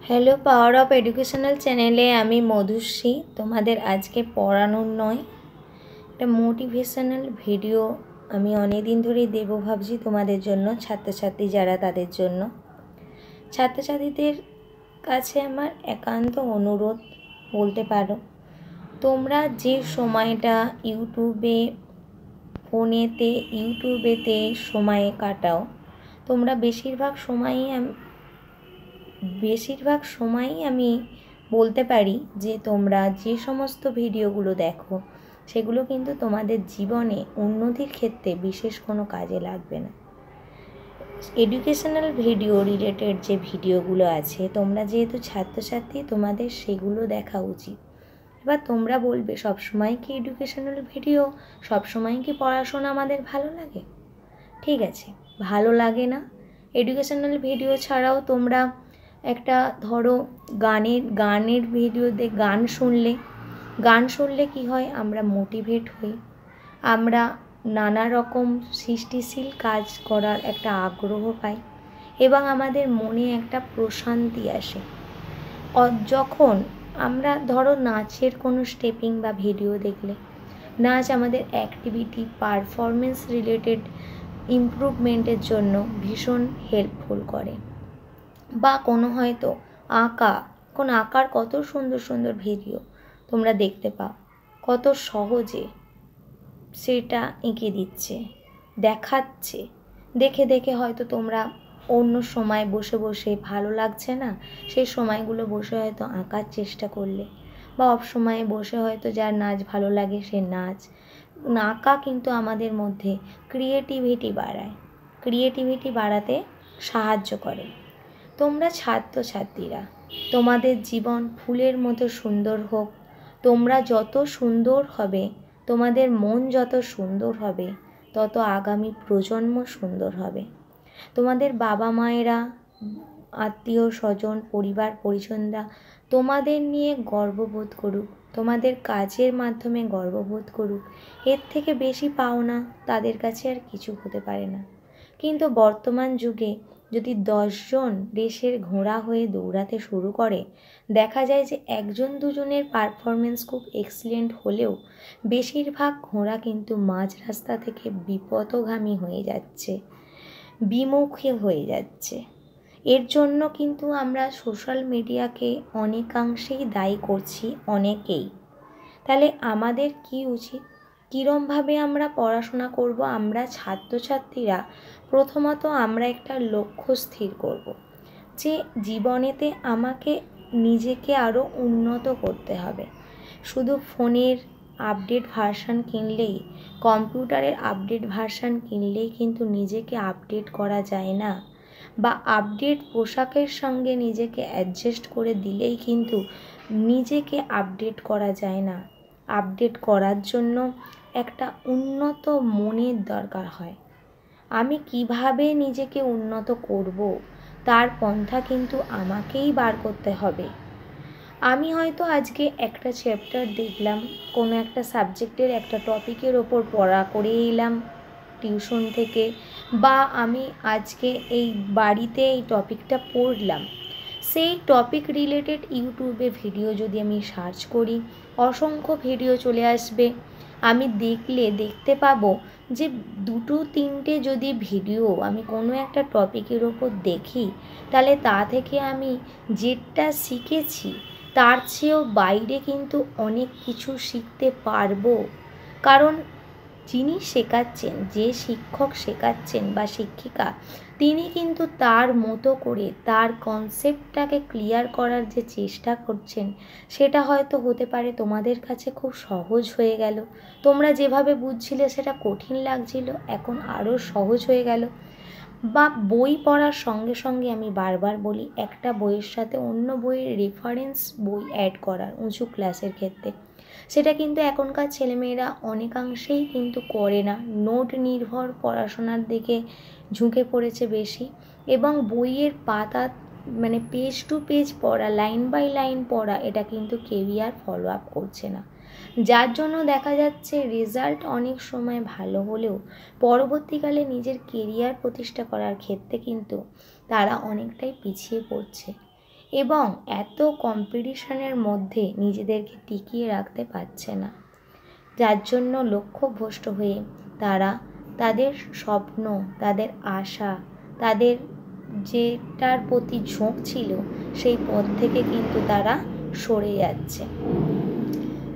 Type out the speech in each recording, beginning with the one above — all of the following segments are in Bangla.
হ্যালো, পাওয়ার অফ এডুকেশনাল চ্যানেলে আমি মধুশ্রী। তোমাদের আজকে পড়ানোর নয়, একটা মোটিভেশনাল ভিডিও আমি অনেক দিন ধরেই দেবো ভাবছি তোমাদের জন্য, ছাত্রছাত্রী যারা তাদের জন্য। ছাত্রছাত্রীদের কাছে আমার একান্ত অনুরোধ বলতে পারো, তোমরা যে সময়টা ইউটিউবেতে সময়ে কাটাও, তোমরা বেশিরভাগ সময়ই আমি বলতে পারি যে তোমরা যে সমস্ত ভিডিওগুলো দেখো সেগুলো কিন্তু তোমাদের জীবনে উন্নতির ক্ষেত্রে বিশেষ কোনো কাজে লাগবে না। এডুকেশনাল ভিডিও রিলেটেড যে ভিডিওগুলো আছে, তোমরা যেহেতু ছাত্রছাত্রী, তোমাদের সেগুলো দেখা উচিত। এবার তোমরা বলবে, সবসময় কি এডুকেশনাল ভিডিও, সবসময় কি পড়াশোনা আমাদের ভালো লাগে? ঠিক আছে, ভালো লাগে না। এডুকেশনাল ভিডিও ছাড়াও তোমরা একটা ধরো গানের ভিডিওতে গান শুনলে কি হয়, আমরা মোটিভেট হই, আমরা নানা রকম সৃষ্টিশীল কাজ করার একটা আগ্রহ পাই এবং আমাদের মনে একটা প্রশান্তি আসে। যখন আমরা ধরো নাচের কোনো স্টেপিং বা ভিডিও দেখলে, নাচ আমাদের অ্যাক্টিভিটি পারফরমেন্স রিলেটেড ইমপ্রুভমেন্টের জন্য ভীষণ হেল্পফুল করে। বা কোনো হয়তো আঁকার কত সুন্দর সুন্দর ভিডিও তোমরা দেখতে পাও, কত সহজে সেটা এঁকে দিচ্ছে, দেখাচ্ছে। দেখে দেখে হয়তো তোমরা অন্য সময় বসে বসে ভালো লাগছে না, সেই সময়গুলো বসে হয়তো আঁকার চেষ্টা করলে, বা অফ সময়ে বসে হয়তো যার নাচ ভালো লাগে সে নাচ। আঁকা কিন্তু আমাদের মধ্যে ক্রিয়েটিভিটি বাড়াতে সাহায্য করে। তোমরা ছাত্রছাত্রীরা, তোমাদের জীবন ফুলের মতো সুন্দর হোক। তোমরা যত সুন্দর হবে, তোমাদের মন যত সুন্দর হবে, তত আগামী প্রজন্ম সুন্দর হবে। তোমাদের বাবা মায়েরা, আত্মীয় স্বজন, পরিবার পরিজনরা তোমাদের নিয়ে গর্ববোধ করুক, তোমাদের কাজের মাধ্যমে গর্ববোধ করুক। এর থেকে বেশি পাওনা তাদের কাছে আর কিছু হতে পারে না। কিন্তু বর্তমান যুগে যদি 10 জন রেসের ঘোড়া হয়ে দৌড়াতে শুরু করে, দেখা যায় যে 1জন 2জনের পারফরমেন্স খুব এক্সিলেন্ট হলেও বেশিরভাগ ঘোড়া কিন্তু মাঝ রাস্তা থেকে বিপথগামী হয়ে যাচ্ছে, বিমুখী হয়ে যাচ্ছে। এর জন্য কিন্তু আমরা সোশ্যাল মিডিয়াকে অনেকাংশেই দায়ী করছি, অনেকেই। তাহলে আমাদের কি উচিত? কীরমভাবে আমরা পড়াশোনা করব? আমরা ছাত্রছাত্রীরা প্রথমত আমরা একটা লক্ষ্য স্থির করব যে জীবনেতে আমাকে নিজেকে আরও উন্নত করতে হবে। শুধু ফোনের আপডেট ভার্সান কিনলেই, কম্পিউটারের আপডেট ভার্সান কিনলেই কিন্তু নিজেকে আপডেট করা যায় না, বা আপডেট পোশাকের সঙ্গে নিজেকে অ্যাডজাস্ট করে দিলেই কিন্তু নিজেকে আপডেট করা যায় না। আপডেট করার জন্য একটা উন্নত মনের দরকার হয়। আমি কিভাবে নিজেকে উন্নত করব, তার পন্থা কিন্তু আমাকেই বার করতে হবে। আমি হয়তো আজকে একটা চ্যাপ্টার দেখলাম, কোনো একটা সাবজেক্টের একটা টপিকের ওপর পড়া করে এলাম টিউশন থেকে, বা আমি আজকে এই বাড়িতে এই টপিকটা পড়লাম, সেই টপিক রিলেটেড ইউটিউবে ভিডিও যদি আমি সার্চ করি, অসংখ্য ভিডিও চলে আসবে। আমি দেখতে পাবো যে 2-3টে যদি ভিডিও আমি কোনো একটা টপিকের ওপর দেখি, তাহলে তা থেকে আমি যেটা শিখেছি তার চেয়েও বাইরে কিন্তু অনেক কিছু শিখতে পারবো। কারণ যিনি শেখাচ্ছেন, যে শিক্ষক শেখাচ্ছেন বা শিক্ষিকা, তিনি কিন্তু তার মতো করে তার কনসেপ্টটাকে ক্লিয়ার করার যে চেষ্টা করছেন, সেটা হয়তো হতে পারে তোমাদের কাছে খুব সহজ হয়ে গেল। তোমরা যেভাবে বুঝছিলে সেটা কঠিন লাগছিল, এখন আরও সহজ হয়ে গেল। বা বই পড়ার সঙ্গে সঙ্গে আমি বারবার বলি, একটা বইয়ের সাথে অন্য বইয়ের রেফারেন্স বই অ্যাড করার উঁচু ক্লাসের ক্ষেত্রে, সেটা কিন্তু এখনকার ছেলেমেয়েরা অনেকাংশেই কিন্তু করে না। নোট নির্ভর পড়াশোনার দিকে ঝুঁকে পড়েছে বেশি, এবং বইয়ের পাতা মানে পেজ টু পেজ পড়া, লাইন বাই লাইন পড়া, এটা কিন্তু কেউই আর ফলো আপ করছে না। যার জন্য দেখা যাচ্ছে রেজাল্ট অনেক সময় ভালো হলেও পরবর্তীকালে নিজের কেরিয়ার প্রতিষ্ঠা করার ক্ষেত্রে কিন্তু তারা অনেকটাই পিছিয়ে পড়ছে। এবং এত কম্পিটিশনের মধ্যে নিজেদেরকে টিকিয়ে রাখতে পারছে না, যার জন্য লক্ষ্যভ্রষ্ট হয়ে তারা তাদের স্বপ্ন, তাদের আশা, তাদের যেটার প্রতি ঝোঁক ছিল সেই পথ থেকে কিন্তু তারা সরে যাচ্ছে।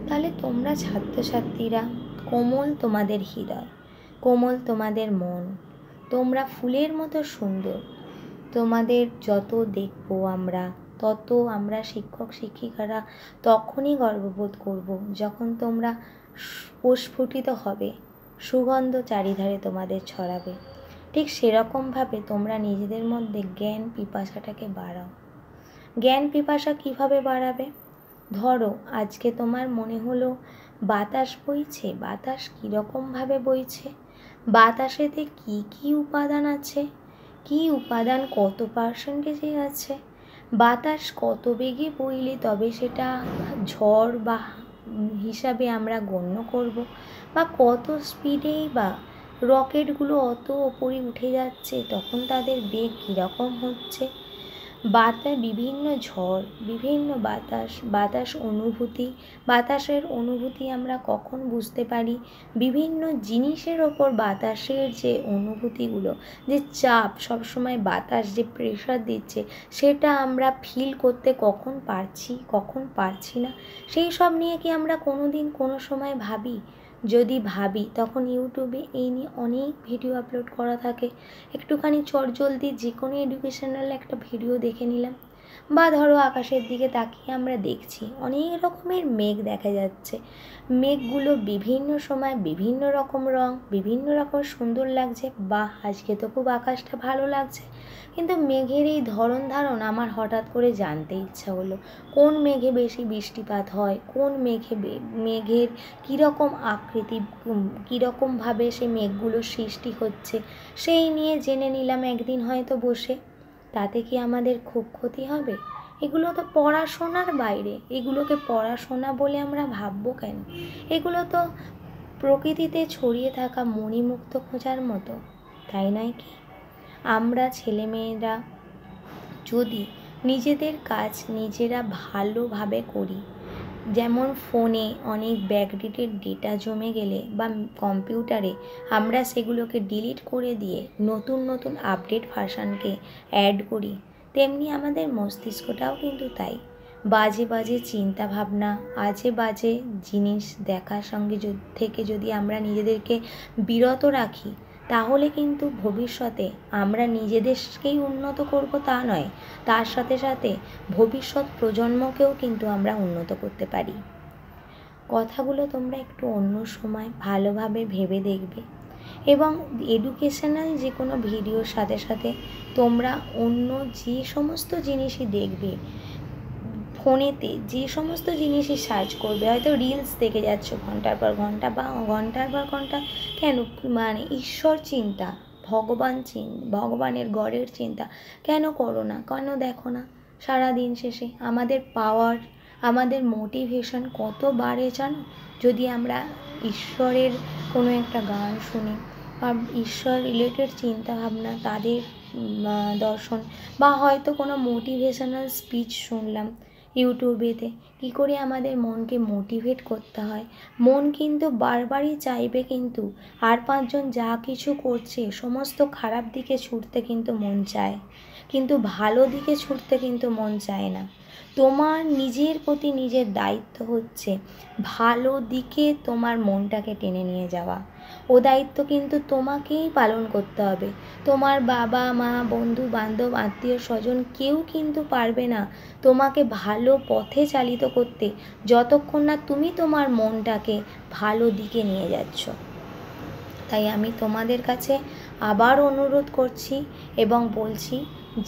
তাহলে তোমরা ছাত্রছাত্রীরা, কোমল তোমাদের হৃদয়, কোমল তোমাদের মন, তোমরা ফুলের মতো সুন্দর। তোমাদের যত দেখবো আমরা, তত আমরা শিক্ষক শিক্ষিকারা তখনই গর্ববোধ করব যখন তোমরা প্রস্ফুটিত হবে, সুগন্ধ চারিধারে তোমাদের ছড়াবে। ঠিক সেরকমভাবে তোমরা নিজেদের মধ্যে জ্ঞান পিপাসাটাকে বাড়াও। জ্ঞান পিপাসা কিভাবে বাড়াবে? ধরো আজকে তোমার মনে হলো বাতাস বইছে, বাতাস কীরকমভাবে বইছে, বাতাসেতে কি কি উপাদান আছে, কি উপাদান কত পার্সেন্টেজে আছে, বাতাস কত বেগে বইলে তবে সেটা ঝড় বা হিসাবে আমরা গণ্য করব, বা কত স্পিডেই বা রকেটগুলো অত ওপরে উঠে যাচ্ছে তখন তাদের বেগ কীরকম হচ্ছে। বিভিন্ন ঝড়, বিভিন্ন বাতাস অনুভূতি, বাতাসের অনুভূতি আমরা কখন বুঝতে পারি, বিভিন্ন জিনিসের ওপর বাতাসের যে অনুভূতিগুলো, যে চাপ সবসময় বাতাস যে প্রেশার দিচ্ছে সেটা আমরা ফিল করতে কখন পারছি কখন পারছি না, সেই সব নিয়ে কি আমরা কোনো দিন কোনো সময় ভাবি? যদি ভাবি তখন ইউটিউবে এই নিয়ে অনেক ভিডিও আপলোড করা থাকে, একটুখানি চটজলদি যে কোনো এডুকেশনাল একটা ভিডিও দেখে নিলাম। বা ধরো আকাশের দিকে তাকিয়ে আমরা দেখছি অনেক রকমের মেঘ দেখা যাচ্ছে, মেঘগুলো বিভিন্ন সময় বিভিন্ন রকম রং, বিভিন্ন রকম সুন্দর লাগছে, বা আজকে তো খুব আকাশটা ভালো লাগছে। কিন্তু মেঘের এই ধরন ধারণ আমার হঠাৎ করে জানতে ইচ্ছা হলো, কোন মেঘে বেশি বৃষ্টিপাত হয়, কোন মেঘের কীরকম আকৃতি, কীরকমভাবে সেই মেঘগুলো সৃষ্টি হচ্ছে, সেই নিয়ে জেনে নিলাম একদিন হয়তো বসে। তাতে কি আমাদের খুব ক্ষতি হবে? এগুলো তো পড়াশোনার বাইরে, এগুলোকে পড়াশোনা বলে আমরা ভাববো কেন? এগুলো তো প্রকৃতিতে ছড়িয়ে থাকা মণিমুক্ত খোঁজার মতো, তাই নয় কি? আমরা ছেলেমেয়েরা যদি নিজেদের কাজ নিজেরা ভালোভাবে করি, যেমন ফোনে অনেক ব্যাকডেটেড ডেটা জমে গেলে বা কম্পিউটারে আমরা সেগুলোকে ডিলিট করে দিয়ে নতুন নতুন আপডেট ভার্সানকে অ্যাড করি, তেমনি আমাদের মস্তিষ্কটাও কিন্তু তাই। বাজে বাজে চিন্তা ভাবনা, আজে বাজে জিনিস দেখার সঙ্গে থেকে যদি আমরা নিজেদেরকে বিরত রাখি, তাহলে কিন্তু ভবিষ্যতে আমরা নিজেদেরকেই উন্নত করব তা নয়, তার সাথে সাথে ভবিষ্যৎ প্রজন্মকেও কিন্তু আমরা উন্নত করতে পারি। কথাগুলো তোমরা একটু অন্য সময় ভালোভাবে ভেবে দেখবে, এবং এডুকেশনাল যে কোনো ভিডিওর সাথে সাথে তোমরা অন্য যে সমস্ত জিনিসই দেখবে, ফোনেতে যে সমস্ত জিনিসই সার্চ করবে, হয়তো রিলস দেখে যাচ্ছ ঘন্টার পর ঘন্টা বা ঘন্টার পর ঘন্টা, কেন মানে ঈশ্বর চিন্তা, ভগবানের গড়ের চিন্তা কেন করো না, কেন দেখো না? সারাদিন শেষে আমাদের পাওয়ার, আমাদের মোটিভেশন কত বাড়ে জানো যদি আমরা ঈশ্বরের কোনো একটা গান শুনি, বা ঈশ্বর রিলেটেড চিন্তাভাবনা, তাদের দর্শন, বা হয়তো কোনো মোটিভেশনাল স্পিচ শুনলাম ইউটিউবেতে। কী করে আমাদের মনকে মোটিভেট করতে হয়। মন কিন্তু বারবারই চাইবে, কিন্তু আর পাঁচজন যা কিছু করছে সমস্ত খারাপ দিকে ছুটতে কিন্তু মন চায়, কিন্তু ভালো দিকে ছুটতে কিন্তু মন চায় না। তোমার নিজের প্রতি নিজের দায়িত্ব হচ্ছে ভালো দিকে তোমার মনটাকে টেনে নিয়ে যাওয়া। ও দায়িত্ব কিন্তু তোমাকেই পালন করতে হবে। তোমার বাবা মা, বন্ধু বান্ধব, আত্মীয় স্বজন কেউ কিন্তু পারবে না তোমাকে ভালো পথে চালিত করতে, যতক্ষণ না তুমি তোমার মনটাকে ভালো দিকে নিয়ে যাচ্ছ। তাই আমি তোমাদের কাছে আবার অনুরোধ করছি এবং বলছি,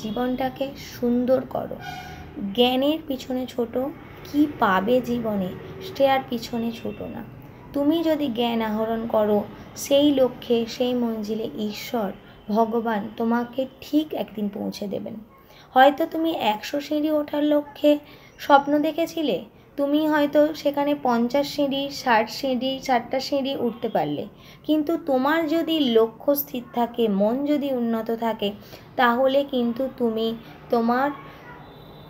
জীবনটাকে সুন্দর করো। জ্ঞানের পিছনে ছোটো, কি পাবে জীবনে সেটার পিছনে ছোটো না। তুমি যদি জ্ঞান আহরণ করো, সেই লক্ষ্যে, সেই মঞ্জিলে ঈশ্বর ভগবান তোমাকে ঠিক একদিন পৌঁছে দেবেন। হয়তো তুমি 100 সিঁড়ি ওঠার লক্ষ্যে স্বপ্ন দেখেছিলে, তুমি হয়তো সেখানে 50 সিঁড়ি, 60 সিঁড়ি, 60টা সিঁড়ি উঠতে পারলে, কিন্তু তোমার যদি লক্ষ্য স্থির থাকে, মন যদি উন্নত থাকে, তাহলে কিন্তু তুমি তোমার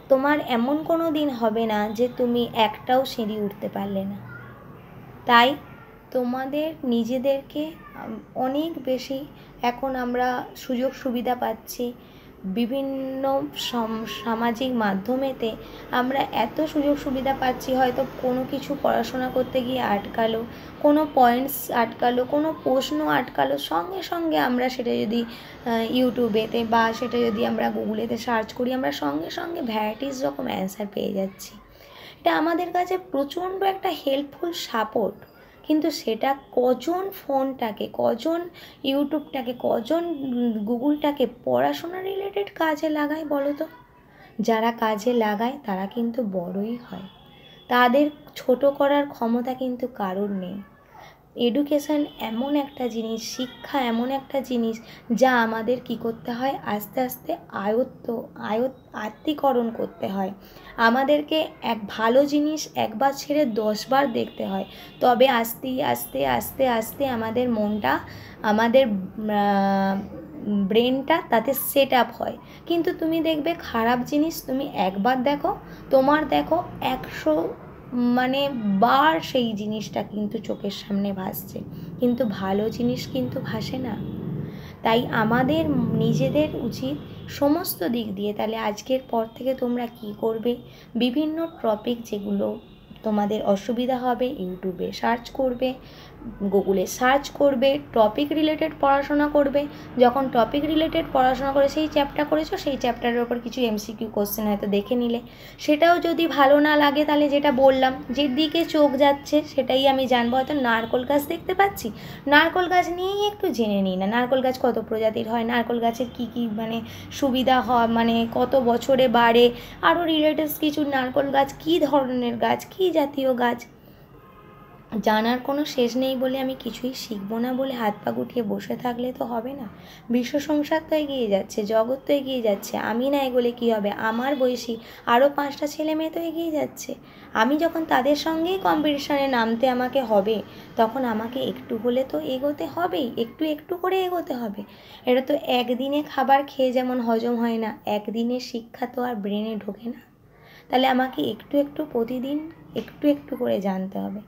তোমার এমন কোনো দিন হবে না যে তুমি একটাও সিঁড়ি উঠতে পারলে না। তাই তোমাদের নিজেদেরকে অনেক বেশি এখন আমরা সুযোগ সুবিধা পাচ্ছি বিভিন্ন সামাজিক মাধ্যমেতে। আমরা এত সুযোগ সুবিধা পাচ্ছি, হয়তো কোনো কিছু পড়াশোনা করতে গিয়ে আটকালো, কোনো পয়েন্টস আটকালো, কোনো প্রশ্ন আটকালো, সঙ্গে সঙ্গে আমরা সেটা যদি ইউটিউবেতে বা সেটা যদি আমরা গুগলেতে সার্চ করি, আমরা সঙ্গে সঙ্গে ভ্যারাইটিস রকম অ্যান্সার পেয়ে যাচ্ছি। এটা আমাদের কাছে প্রচণ্ড একটা হেল্পফুল সাপোর্ট। কিন্তু সেটা কজন ফোনটাকে, কজন ইউটিউবটাকে, কজন গুগলটাকে পড়াশোনা রিলেটেড কাজে লাগায় বলো তো? যারা কাজে লাগায় তারা কিন্তু বড়ই হয়, তাদের ছোট করার ক্ষমতা কিন্তু কারোর নেই। এডুকেশান এমন একটা জিনিস, শিক্ষা এমন একটা জিনিস যা আমাদের কি করতে হয়, আস্তে আস্তে আত্মীকরণ করতে হয়। আমাদেরকে এক ভালো জিনিস একবার ছেড়ে 10 বার দেখতে হয়, তবে আস্তে আস্তে আস্তে আস্তে আমাদের মনটা, আমাদের ব্রেনটা তাতে সেট আপ হয়। কিন্তু তুমি দেখবে খারাপ জিনিস তুমি একবার দেখো, তোমার দেখো 100 বার সেই জিনিসটা কিন্তু চোখের সামনে ভাসছে, কিন্তু ভালো জিনিস কিন্তু ভাসে না। তাই আমাদের নিজেদের উচিত সমস্ত দিক দিয়ে, তাহলে আজকের পর থেকে তোমরা কি করবে, বিভিন্ন টপিক যেগুলো তোমাদের অসুবিধা হবে ইউটিউবে সার্চ করবে, গুগলে সার্চ করবে, টপিক রিলেটেড পড়াশোনা করবে। যখন টপিক রিলেটেড পড়াশোনা করে সেই চ্যাপ্টার করেছো, সেই চ্যাপ্টারের ওপর কিছু এমসিকিউ কোশ্চেন হয়তো দেখে নিলে, সেটাও যদি ভালো না লাগে তাহলে যেটা বললাম, যে দিকে চোখ যাচ্ছে সেটাই আমি জানবো। হয়তো নারকোল গাছ দেখতে পাচ্ছি, নারকোল গাছ নিয়েই একটু জেনে নিই না, নারকোল গাছ কত প্রজাতির হয়, নারকোল গাছের কী কী সুবিধা হয়, কত বছরে বাড়ে, আরও রিলেটেড কিছু, নারকোল গাছ কী ধরনের গাছ, কী জাতীয় গাছ, জানার কোনো শেষ নেই বলে আমি কিছুই শিখবো না বলে হাত পা গুটিয়ে বসে থাকলে তো হবে না। বিশ্ব সংসার তো এগিয়ে যাচ্ছে, জগৎ তো এগিয়ে যাচ্ছে, আমি না এগোলে কী হবে? আমার বয়সী আরও 5টা ছেলে মেয়ে তো এগিয়ে যাচ্ছে। আমি যখন তাদের সঙ্গেই কম্পিটিশানে নামতে আমাকে হবে, তখন আমাকে একটু হলে তো এগোতে হবেই, একটু একটু করে এগোতে হবে। এটা তো একদিনে খাবার খেয়ে যেমন হজম হয় না, একদিনের শিক্ষা তো আর ব্রেনে ঢোকে না। তাহলে আমাকে একটু একটু প্রতিদিন একটু একটু করে জানতে হবে।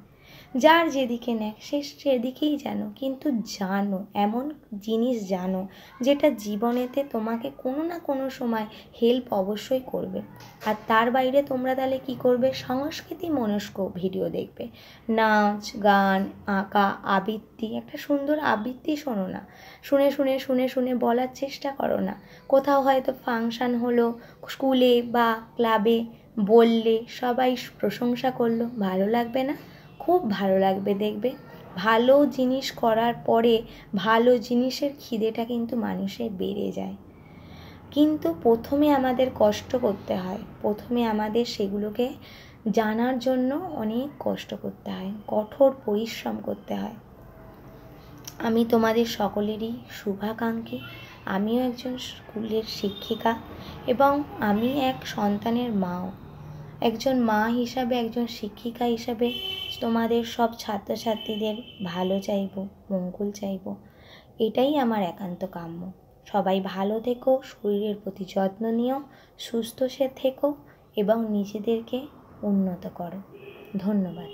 যার যেদিকে নেয় সে সেদিকেই জানো, কিন্তু জানো, এমন জিনিস জানো যেটা জীবনেতে তোমাকে কোনো না কোনো সময় হেল্প অবশ্যই করবে। আর তার বাইরে তোমরা তাহলে কি করবে? সংস্কৃতি মনস্ক ভিডিও দেখবে, নাচ গান আঁকা আবৃত্তি, একটা সুন্দর আবৃত্তি শোনো না, শুনে শুনে শুনে শুনে বলার চেষ্টা করো না। কোথাও হয়তো ফাংশান হলো স্কুলে বা ক্লাবে, বললে সবাই প্রশংসা করলো, ভালো লাগবে না? খুব ভালো লাগবে। দেখবে ভালো জিনিস করার পরে ভালো জিনিসের খিদেটা কিন্তু মানুষের বেড়ে যায়। কিন্তু প্রথমে আমাদের কষ্ট করতে হয়, প্রথমে আমাদের সেগুলোকে জানার জন্য অনেক কষ্ট করতে হয়, কঠোর পরিশ্রম করতে হয়। আমি তোমাদের সকলেরই শুভাকাঙ্ক্ষী। আমিও একজন স্কুলের শিক্ষিকা এবং আমি এক সন্তানের মাও। একজন মা হিসাবে, একজন শিক্ষিকা হিসাবে তোমাদের সব ছাত্রছাত্রীদের ভালো চাইব, মঙ্গল চাইব, এটাই আমার একান্ত কাম্য। সবাই ভালো থেকো, শরীরের প্রতি যত্ন নিও, সুস্থ থেকো এবং নিজেদেরকে উন্নত করো। ধন্যবাদ।